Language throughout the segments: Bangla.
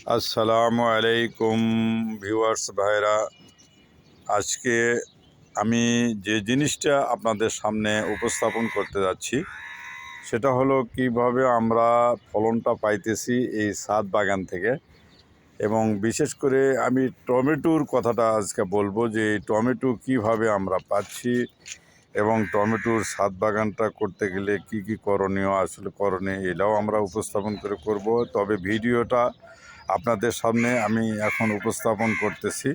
আসসালামু আলাইকুম ভিউয়ার্স ভাইরা। আজকে আমি যে জিনিসটা আপনাদের সামনে উপস্থাপন করতে যাচ্ছি সেটা হলো কিভাবে আমরা ফলনটা পাইতেছি এই ছাদ বাগান থেকে। এবং বিশেষ করে আমি টমেটোর কথাটা আজকে বলবো যে এই টমেটো কিভাবে আমরা পাচ্ছি এবং টমেটোর ছাদ বাগানটা করতে গেলে কি কি করণীয় আসলে করণীয় এটাও আমরা উপস্থাপন করব। তবে ভিডিওটা আপনাদের সামনে আমি এখন উপস্থাপন করতেছি,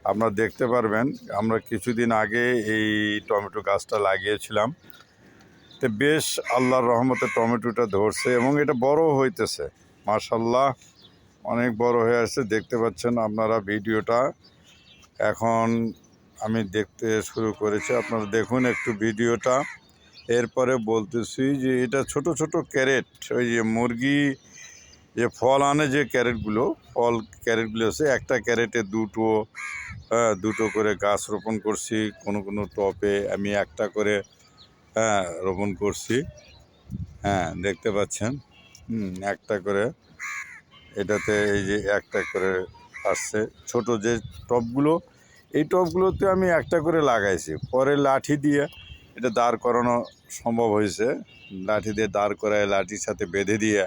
আপনারা দেখতে পারবেন। আমরা কিছুদিন আগে এই টমেটো গাছটা লাগিয়েছিলাম, তো বেশ আল্লাহর রহমতে টমেটোটা ধরছে এবং এটা বড় হইতেছে, মাশাল্লাহ অনেক বড় হয়ে আসছে। দেখতে পাচ্ছেন আপনারা ভিডিওটা এখন আমি দেখতে শুরু করেছি, আপনারা দেখুন একটু ভিডিওটা। এরপরে বলতেছি যে এটা ছোট ছোট ক্যারেট, ওই যে মুরগি যে ফল আনে যে ক্যারেটগুলো আছে, একটা ক্যারেটে দুটো করে গাছ রোপণ করছি। কোনো কোনো টপে আমি একটা করে রোপণ করছি। দেখতে পাচ্ছেন, একটা করে এটাতে এই যে একটা করে আসছে। ছোট যে টবগুলো, এই টবগুলোতে আমি একটা করে লাগাইছি, পরে লাঠি দিয়ে এটা দাঁড় করানো সম্ভব হয়েছে। লাঠি দিয়ে দাঁড় করায় লাঠির সাথে বেঁধে দিয়ে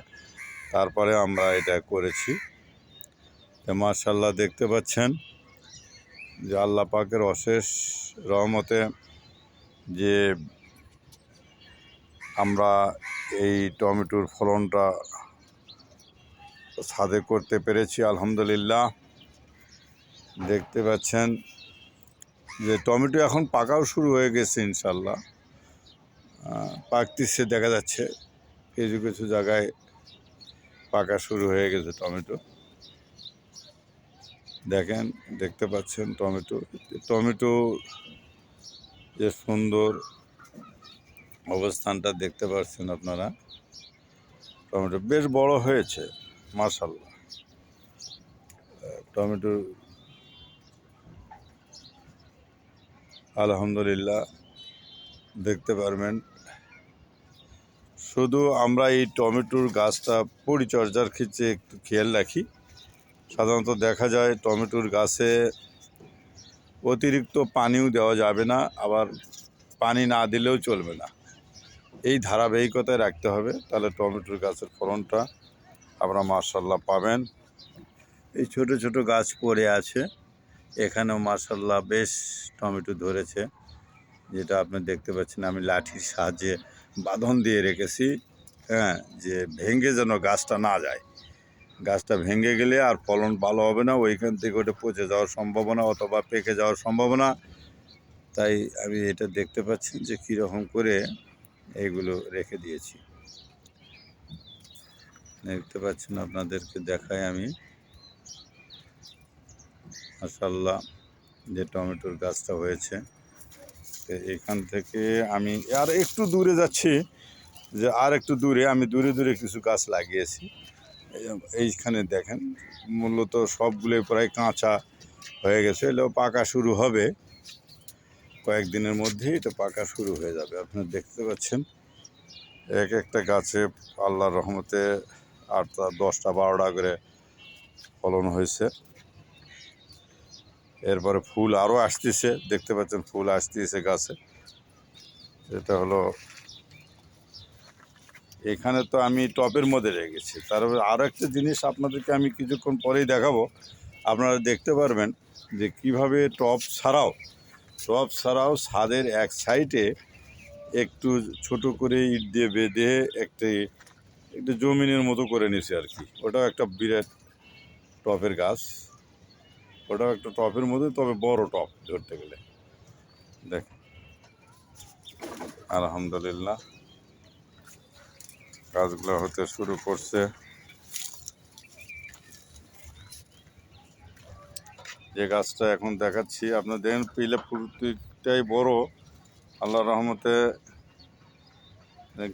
তারপরে আমরা এটা করেছি। তো মাশাআল্লাহ দেখতে পাচ্ছেন যে আল্লাহ পাকের অশেষ রহমতে যে আমরা এই টমেটোর ফলনটা ছাদে করতে পেরেছি, আলহামদুলিল্লাহ। দেখতে পাচ্ছেন যে টমেটো এখন পাকাও শুরু হয়ে গেছে, ইনশাল্লাহ পাকতিছে, দেখা যাচ্ছে কিছু কিছু জায়গায় পাকা শুরু হয়ে গেছে টমেটো। দেখতে পাচ্ছেন টমেটো যে সুন্দর অবস্থানটা দেখতে পাচ্ছেন আপনারা। টমেটো বেশ বড় হয়েছে, মাশাআল্লাহ। টমেটো আলহামদুলিল্লাহ দেখতে পারবেন। শুধু আমরা এই টমেটোর গাছটা পরিচর্যার ক্ষেত্রে একটু খেয়াল রাখি। সাধারণত দেখা যায় টমেটোর গাছে অতিরিক্ত পানিও দেওয়া যাবে না, আবার পানি না দিলেও চলবে না। এই ধারাবাহিকতায় রাখতে হবে, তাহলে টমেটোর গাছের ফলনটা আমরা মাশাআল্লাহ পাবেন। এই ছোট ছোট গাছ পড়ে আছে, এখানেও মাশাআল্লাহ বেশ টমেটো ধরেছে, যেটা আপনি দেখতে পাচ্ছেন। আমি লাঠির সাহায্যে বাঁধন দিয়ে রেখেছি, যে ভেঙে যেন গাছটা না যায়। গাছটা ভেঙে গেলে আর ফলন ভালো হবে না, ওইখান থেকে ওটা পচে যাওয়ার সম্ভাবনা অথবা পেকে যাওয়ার সম্ভাবনা। তাই আমি এটা দেখতে পাচ্ছেন যে কীরকম করে এইগুলো রেখে দিয়েছি। দেখতে পাচ্ছেন, আপনাদেরকে দেখাই আমি মাশাআল্লাহ যে টমেটোর গাছটা হয়েছে। এখান থেকে আমি আর একটু দূরে যাচ্ছি, যে আর একটু দূরে আমি দূরে দূরে কিছু গাছ লাগিয়েছি। এইখানে দেখেন, মূলত সবগুলোই প্রায় কাঁচা হয়ে গেছে, এগুলো পাকা শুরু হবে কয়েকদিনের মধ্যেই, এটা পাকা শুরু হয়ে যাবে। আপনারা দেখতে পাচ্ছেন এক একটা গাছে আল্লাহর রহমতে 8টা 10টা 12টা করে ফলন হয়েছে। এরপরে ফুল আরও আসতেছে, দেখতে পাচ্ছেন ফুল আসতেছে গাছে। এটা হলো, এখানে তো আমি টবের মধ্যে রেখেছি। তারপরে আরও একটা জিনিস আপনাদেরকে আমি কিছুক্ষণ পরেই দেখাবো, আপনারা দেখতে পারবেন যে কিভাবে টব ছাড়াও ছাদের এক সাইডে একটু ছোট করে ইট দিয়ে বেঁধে একটু জমিনের মতো করে নিছে আর কি। ওটাও একটা বিরাট টবের গাছ, ওটাও একটা টবের মধ্যে, তবে বড় টব ধরতে গেলে। দেখেন আলহামদুলিল্লাহ গাছগুলো হতে শুরু করছে। যে গাছটা এখন দেখাচ্ছি আপনার দেখেন, পিলে প্রত্যেকটাই বড়, আল্লাহর রহমতে।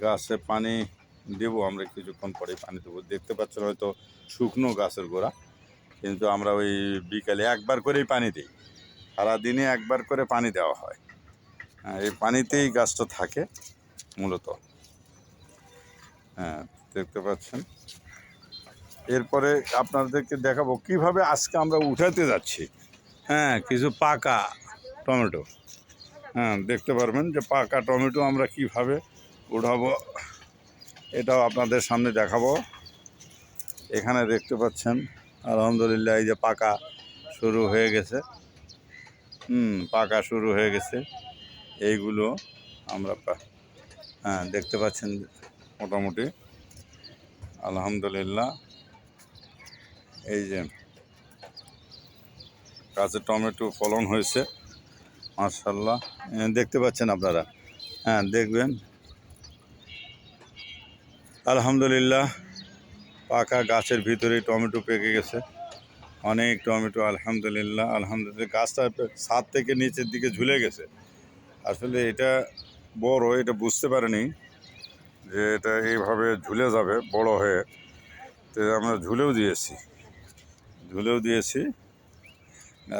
গাছে পানি দেবো আমরা, কিছুক্ষণ পরে পানি দেবো। দেখতে পাচ্ছেন হয়তো শুকনো গাছের গোড়া, কিন্তু আমরা ওই বিকালে একবার করেই পানি দিই, সারাদিনে একবার করে পানি দেওয়া হয়। এই পানিতেই গাছটা থাকে মূলত। দেখতে পাচ্ছেন এরপরে আপনাদেরকে দেখাবো কিভাবে আজকে আমরা উঠাতে যাচ্ছি। হ্যাঁ, কিছু পাকা টমেটো। হ্যাঁ, দেখতে পারবেন যে পাকা টমেটো আমরা কিভাবে উঠাবো, এটাও আপনাদের সামনে দেখাবো। এখানে দেখতে পাচ্ছেন আলহামদুলিল্লাহ এই যে পাকা শুরু হয়ে গেছে। পাকা শুরু হয়ে গেছে এইগুলো আমরা হ্যাঁ দেখতে পাচ্ছেন মোটামুটি আলহামদুলিল্লাহ। এই যে গাছে টমেটো ফলন হয়েছে মাশাআল্লাহ, দেখতে পাচ্ছেন আপনারা। হ্যাঁ দেখবেন আলহামদুলিল্লাহ পাকা গাছের ভিতরে টমেটো পেকে গেছে, অনেক টমেটো আলহামদুলিল্লাহ। আলহামদুলিল্লাহ গাছটা ছাদ থেকে নিচের দিকে ঝুলে গেছে। আসলে এটা বড়, এটা বুঝতে পারেনি যে এটা এইভাবে ঝুলে যাবে বড় হয়ে। তো আমরা ঝুলেও দিয়েছি।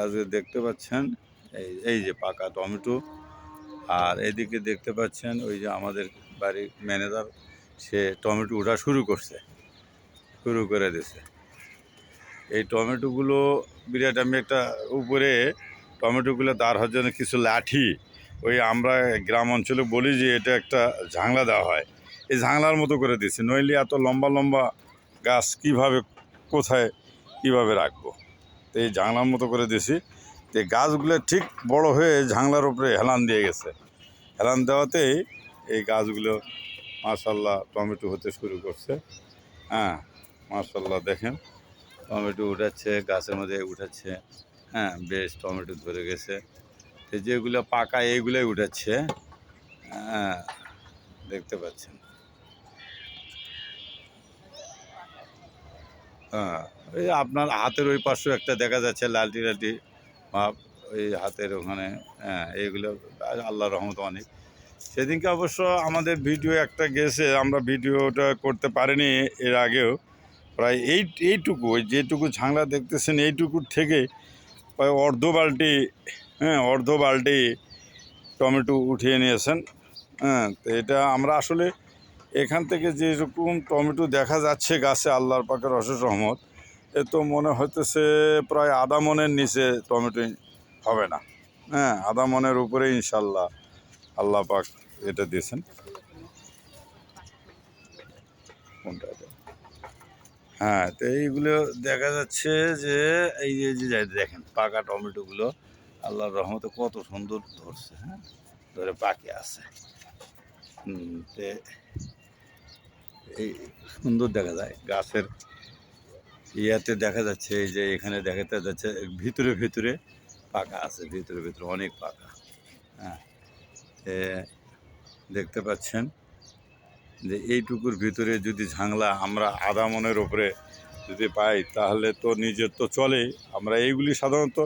আজকে দেখতে পাচ্ছেন এই যে পাকা টমেটো। আর এদিকে দেখতে পাচ্ছেন ওই যে আমাদের বাড়ির ম্যানেজার, সে টমেটো ওঠা শুরু করে দিয়েছে। এই টমেটোগুলো বিরাট, আমি একটা উপরে টমেটোগুলো দাঁড় হওয়ার জন্য কিছু লাঠি, ওই আমরা গ্রাম অঞ্চলে বলি যে এটা একটা ঝাংলা দেওয়া হয়, এই ঝাংলার মতো করে দিয়েছে। নইলে এত লম্বা লম্বা গাছ কীভাবে রাখবো, তো এই ঝাংলার মতো করে দিয়েছি। তো গাছগুলো ঠিক বড় হয়ে ঝাংলার উপরে হেলান দিয়ে গেছে। হেলান দেওয়াতেই এই গাছগুলো মাশাআল্লাহ টমেটো হতে শুরু করছে। হ্যাঁ মাশাআল্লাহ দেখেন টমেটো উঠাচ্ছে, গাছের মধ্যে উঠাচ্ছে। হ্যাঁ বেশ টমেটো ধরে গেছে। তো যেগুলো পাকা এইগুলোই উঠাচ্ছে। হ্যাঁ দেখতে পাচ্ছেন। হ্যাঁ এই আপনার হাতের ওই পাশেও একটা দেখা যাচ্ছে লালটি ভাব, ওই হাতের ওখানে। হ্যাঁ এইগুলো আল্লাহর রহমত অনেক। সেদিনকে অবশ্য আমাদের ভিডিও একটা গেছে, আমরা ভিডিওটা করতে পারিনি এর আগেও। প্রায় এইটুকু, ওই যেটুকু ঝাংলা দেখতেছেন এইটুকুর থেকে প্রায় অর্ধ বালটি টমেটো উঠিয়ে নিয়েছেন। হ্যাঁ তো এটা আমরা আসলে এখান থেকে যেরকম টমেটো দেখা যাচ্ছে গাছে আল্লাহর পাকের অশেষ রহমত, এ তো মনে হইতেছে প্রায় আধা মনের নিচে টমেটো হবে না। হ্যাঁ আধা মনের উপরে ইনশাল্লাহ আল্লাহ পাক এটা দিয়েছেন। কোনটা? হ্যাঁ তো এইগুলো দেখা যাচ্ছে যে এই যে দেখেন পাকা টমেটোগুলো আল্লাহর রহমতে কত সুন্দর ধরছে। হ্যাঁ ধরে পাকে আছে। তো এই সুন্দর দেখা যায় গাছের ইয়াতে, দেখা যাচ্ছে এই যে এখানে দেখা যাচ্ছে ভিতরে পাকা আছে, ভিতরে অনেক পাকা। হ্যাঁ দেখতে পাচ্ছেন যে এইটুকুর ভিতরে যদি ঝাংলা আমরা আধা মনের ওপরে যদি পাই তাহলে তো নিজের তো চলেই। আমরা এইগুলি সাধারণত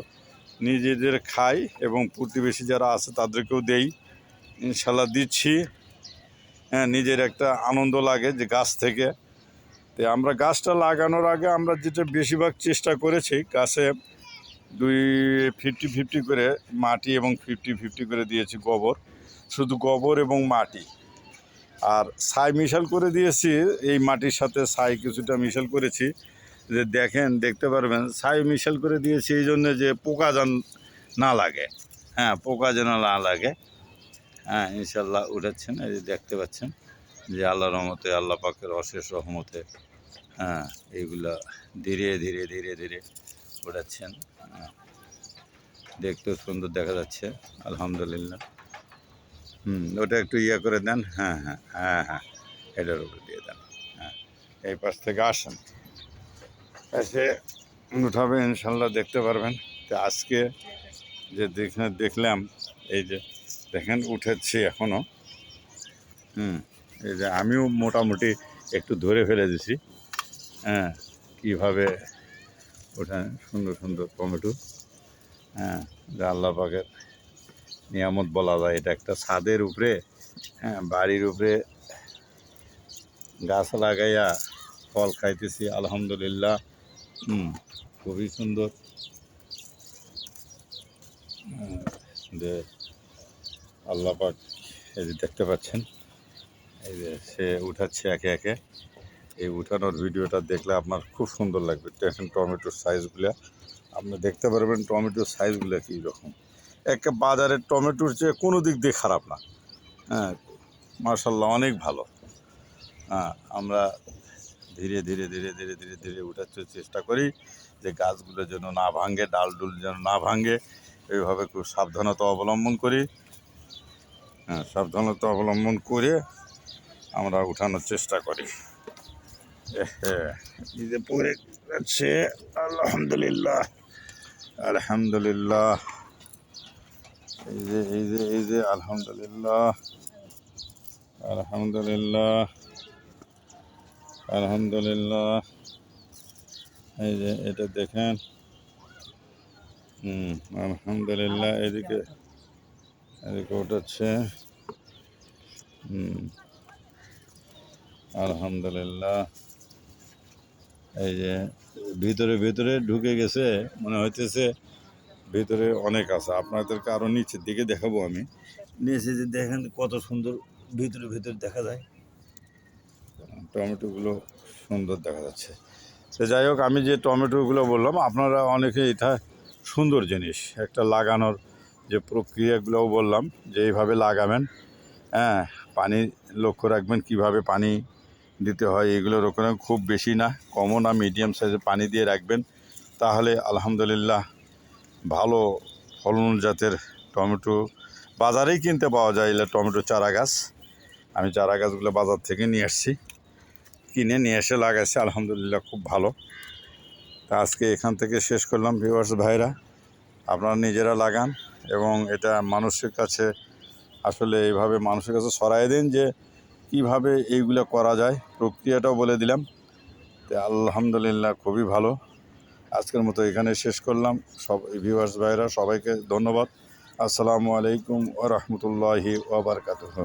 নিজেদের খাই এবং প্রতিবেশী যারা আছে তাদেরকেও দেই, ইনশাল্লাহ দিচ্ছি। হ্যাঁ নিজের একটা আনন্দ লাগে যে গাছ থেকে। তো আমরা গাছটা লাগানোর আগে আমরা যেটা বেশিরভাগ চেষ্টা করেছি, গাছে 50-50 করে মাটি এবং 50-50 করে দিয়েছি গোবর, শুধু গোবর এবং মাটি। আর ছাই মিশাল করে দিয়েছি, এই মাটির সাথে ছাই কিছুটা মিশাল করেছি। যে দেখতে পারবেন ছাই মিশাল করে দিয়েছি এই জন্যে যে পোকা যেন না লাগে। হ্যাঁ পোকা যেন না লাগে। হ্যাঁ ইনশাল্লাহ উঠাচ্ছেন, এই যে দেখতে পাচ্ছেন যে আল্লাহর রহমতে, আল্লাহ পাকের অশেষ রহমতে। হ্যাঁ এইগুলা ধীরে ধীরে উঠাচ্ছেন। হ্যাঁ দেখতেও সুন্দর দেখা যাচ্ছে আলহামদুলিল্লাহ। ওটা একটু ইয়ে করে দেন। হ্যাঁ এটার উপরে দিয়ে দেন। হ্যাঁ এই পাশ থেকে আসেন, এসে উঠাবে ইনশাল্লাহ দেখতে পারবেন। তো আজকে যে দেখলাম এই যে দেখেন উঠেছি এখনও। এই যে আমিও মোটামুটি একটু ধরে ফেলে দিছি। হ্যাঁ কীভাবে ওঠা সুন্দর টমেটো। হ্যাঁ আল্লাহ পাকের নিয়ামত বলা যায়, এটা একটা ছাদের উপরে, হ্যাঁ বাড়ির উপরে গাছ লাগাইয়া ফল খাইতেছি আলহামদুলিল্লাহ। খুবই সুন্দর। যে আল্লাহ পাক এই যে দেখতে পাচ্ছেন, এই যে সে উঠাচ্ছে একে একে। এই উঠানোর ভিডিওটা দেখলে আপনার খুব সুন্দর লাগবে। দেখেন টমেটোর সাইজগুলো, আপনি দেখতে পারবেন টমেটোর সাইজগুলো কী রকম। একটা বাজারের টমেটোর চেয়ে কোনো দিক দিয়ে খারাপ না। হ্যাঁ, মাশাআল্লাহ অনেক ভালো। হ্যাঁ, আমরা ধীরে ধীরে ধীরে ধীরে ধীরে ধীরে উঠার চেষ্টা করি যে গাছগুলো যেন না ভাঙে, ডালডুল যেন না ভাঙে, এইভাবে খুব সাবধানতা অবলম্বন করি। হ্যাঁ, সাবধানতা অবলম্বন করে আমরা উঠানোর চেষ্টা করি। হ্যাঁ, এই যে পড়ে যাচ্ছে, আলহামদুলিল্লাহ আলহামদুলিল্লাহ, এই যে আলহামদুলিল্লাহ আলহামদুলিল্লাহ আলহামদুলিল্লাহ। এই যে এটা দেখেন, আলহামদুলিল্লাহ। এদিকে ওঠাচ্ছে, আলহামদুলিল্লাহ। এই যে ভিতরে ভিতরে ঢুকে গেছে, মনে হইতেছে ভিতরে অনেক আছে। আপনাদেরকে আরও নিচের দিকে দেখাবো আমি। নিচে যে দেখেন কত সুন্দর ভিতরে ভিতরে দেখা যায়, টমেটোগুলো সুন্দর দেখা যাচ্ছে। তো যাই হোক, আমি যে টমেটোগুলো বললাম, আপনারা অনেকে এটা সুন্দর জিনিস একটা লাগানোর যে প্রক্রিয়াগুলোও বললাম যে এইভাবে লাগাবেন। হ্যাঁ, পানি লক্ষ্য রাখবেন কিভাবে পানি দিতে হয়। এগুলোর ওখানে খুব বেশি না, কমও না, মিডিয়াম সাইজে পানি দিয়ে রাখবেন। তাহলে আলহামদুলিল্লাহ ভালো ফলন জাতের টমেটো বাজারেই কিনতে পাওয়া যায়। এগুলো টমেটো চারা গাছ, আমি চারা গাছগুলো বাজার থেকে নিয়ে আসছি, কিনে নিয়ে এসে লাগাইছি, আলহামদুলিল্লাহ খুব ভালো। তা আজকে এখান থেকে শেষ করলাম। ভিউয়ার্স ভাইরা, আপনারা নিজেরা লাগান এবং এটা মানুষের কাছে আসলে এইভাবে মানুষের কাছে ছড়াই দিন যে কীভাবে এইগুলো করা যায়, প্রক্রিয়াটাও বলে দিলাম। তো আলহামদুলিল্লাহ খুবই ভালো। আজকের মতো এখানে শেষ করলাম। সব ভিউয়ার্স ভাইরা সবাইকে ধন্যবাদ। আসসালামু আলাইকুম ওয়া রাহমাতুল্লাহি ওয়া বারাকাতুহু।